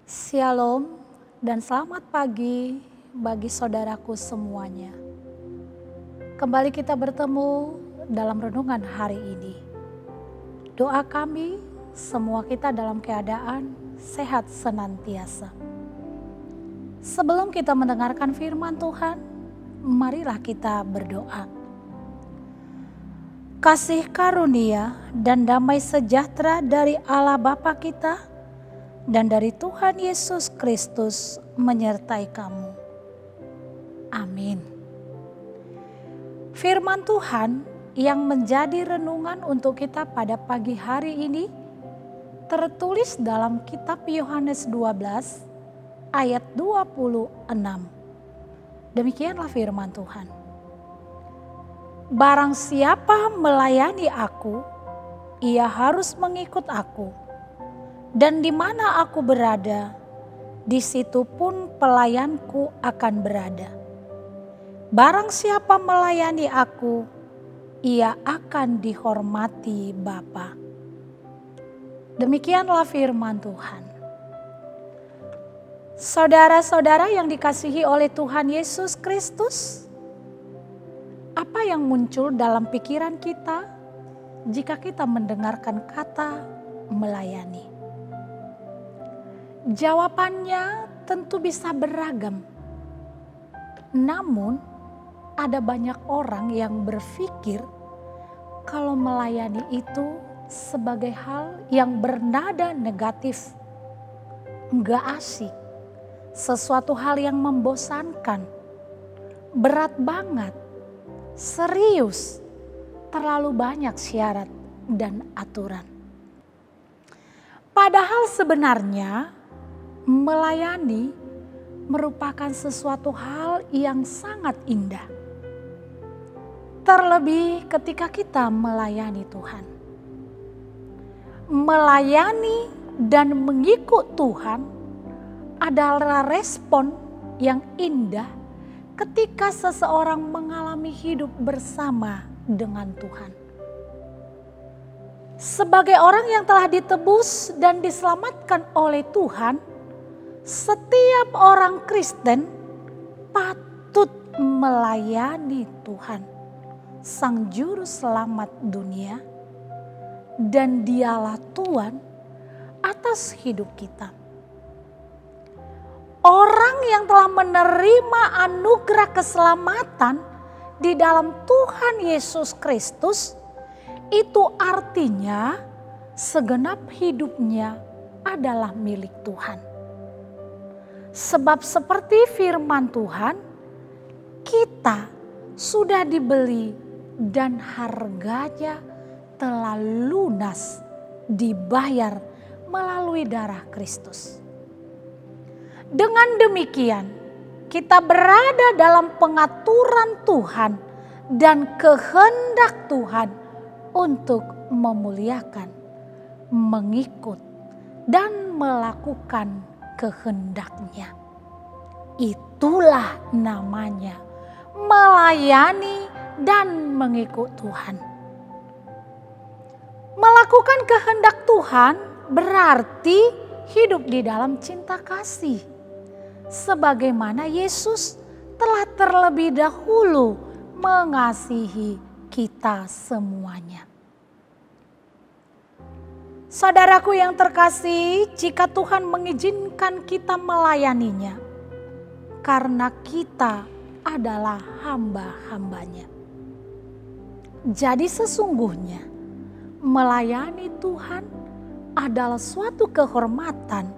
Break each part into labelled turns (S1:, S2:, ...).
S1: Shalom dan selamat pagi bagi saudaraku semuanya. Kembali kita bertemu dalam renungan hari ini. Doa kami semua kita dalam keadaan sehat senantiasa. Sebelum kita mendengarkan firman Tuhan, marilah kita berdoa. Kasih karunia dan damai sejahtera dari Allah Bapa kita dan dari Tuhan Yesus Kristus menyertai kamu. Amin. Firman Tuhan yang menjadi renungan untuk kita pada pagi hari ini tertulis dalam kitab Yohanes 12 ayat 26. Demikianlah firman Tuhan. Barang siapa melayani aku, ia harus mengikut aku. Dan di mana aku berada, di situ pun pelayanku akan berada. Barang siapa melayani aku, ia akan dihormati Bapa. Demikianlah firman Tuhan. Saudara-saudara yang dikasihi oleh Tuhan Yesus Kristus, apa yang muncul dalam pikiran kita jika kita mendengarkan kata melayani? Jawabannya tentu bisa beragam. Namun ada banyak orang yang berpikir kalau melayani itu sebagai hal yang bernada negatif, enggak asik, sesuatu hal yang membosankan, berat banget, serius, terlalu banyak syarat dan aturan. Padahal sebenarnya melayani merupakan sesuatu hal yang sangat indah. Terlebih ketika kita melayani Tuhan. Melayani dan mengikut Tuhan adalah respon yang indah ketika seseorang mengalami hidup bersama dengan Tuhan. Sebagai orang yang telah ditebus dan diselamatkan oleh Tuhan, setiap orang Kristen patut melayani Tuhan, Sang Juru Selamat dunia, dan Dialah Tuhan atas hidup kita. Orang yang telah menerima anugerah keselamatan di dalam Tuhan Yesus Kristus, itu artinya segenap hidupnya adalah milik Tuhan. Sebab seperti firman Tuhan, kita sudah dibeli dan harganya telah lunas dibayar melalui darah Kristus. Dengan demikian, kita berada dalam pengaturan Tuhan dan kehendak Tuhan untuk memuliakan, mengikut, dan melakukan kehendaknya. Itulah namanya melayani dan mengikut Tuhan. Melakukan kehendak Tuhan berarti hidup di dalam cinta kasih. Sebagaimana Yesus telah terlebih dahulu mengasihi kita semuanya. Saudaraku yang terkasih, jika Tuhan mengizinkan kita melayaninya, karena kita adalah hamba-hambanya. Jadi sesungguhnya melayani Tuhan adalah suatu kehormatan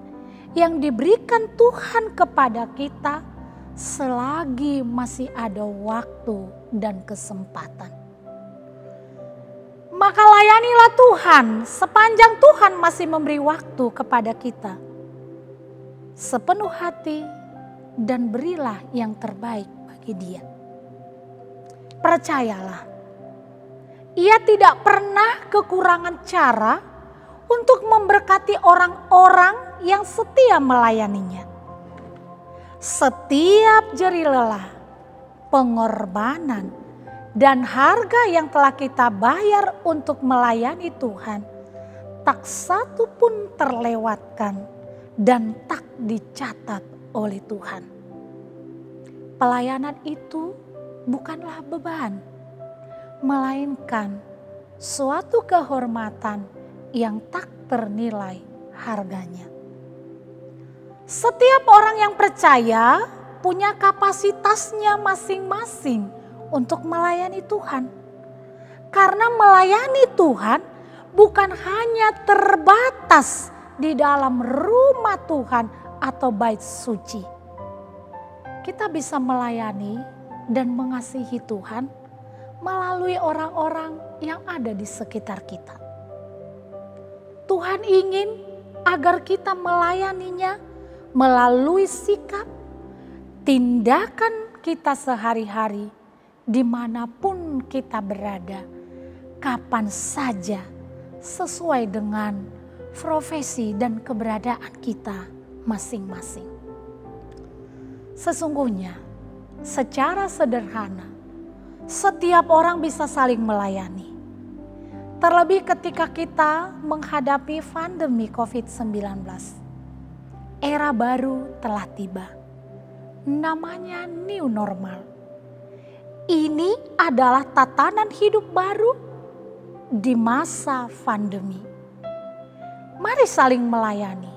S1: yang diberikan Tuhan kepada kita selagi masih ada waktu dan kesempatan. Maka layanilah Tuhan sepanjang Tuhan masih memberi waktu kepada kita. Sepenuh hati dan berilah yang terbaik bagi Dia. Percayalah, Ia tidak pernah kekurangan cara untuk memberkati orang-orang yang setia melayaninya. Setiap jerih lelah, pengorbanan, dan harga yang telah kita bayar untuk melayani Tuhan, tak satu pun terlewatkan dan tak dicatat oleh Tuhan. Pelayanan itu bukanlah beban, melainkan suatu kehormatan yang tak ternilai harganya. Setiap orang yang percaya punya kapasitasnya masing-masing untuk melayani Tuhan. Karena melayani Tuhan bukan hanya terbatas di dalam rumah Tuhan atau bait suci. Kita bisa melayani dan mengasihi Tuhan melalui orang-orang yang ada di sekitar kita. Tuhan ingin agar kita melayaninya melalui sikap, tindakan kita sehari-hari, dimanapun kita berada, kapan saja, sesuai dengan profesi dan keberadaan kita masing-masing. Sesungguhnya, secara sederhana, setiap orang bisa saling melayani. Terlebih ketika kita menghadapi pandemi COVID-19. Era baru telah tiba. Namanya new normal. Ini adalah tatanan hidup baru di masa pandemi. Mari saling melayani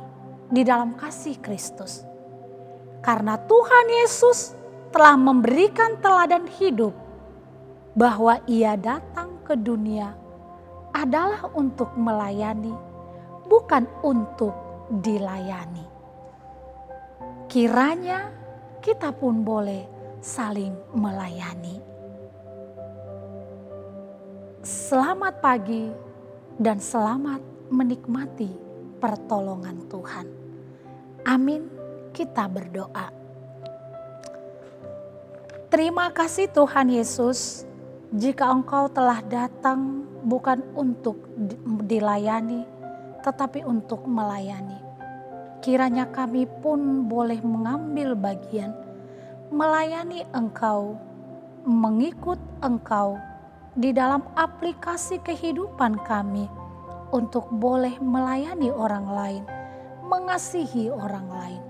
S1: di dalam kasih Kristus. Karena Tuhan Yesus telah memberikan teladan hidup bahwa Ia datang ke dunia adalah untuk melayani, bukan untuk dilayani. Kiranya kita pun boleh saling melayani. Selamat pagi dan selamat menikmati pertolongan Tuhan. Amin, kita berdoa. Terima kasih Tuhan Yesus, jika Engkau telah datang bukan untuk dilayani, tetapi untuk melayani. Kiranya kami pun boleh mengambil bagian, melayani Engkau, mengikut Engkau di dalam aplikasi kehidupan kami untuk boleh melayani orang lain, mengasihi orang lain.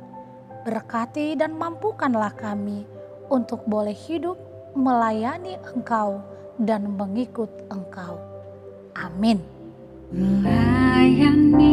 S1: Berkati dan mampukanlah kami untuk boleh hidup melayani Engkau dan mengikut Engkau. Amin.
S2: Melayani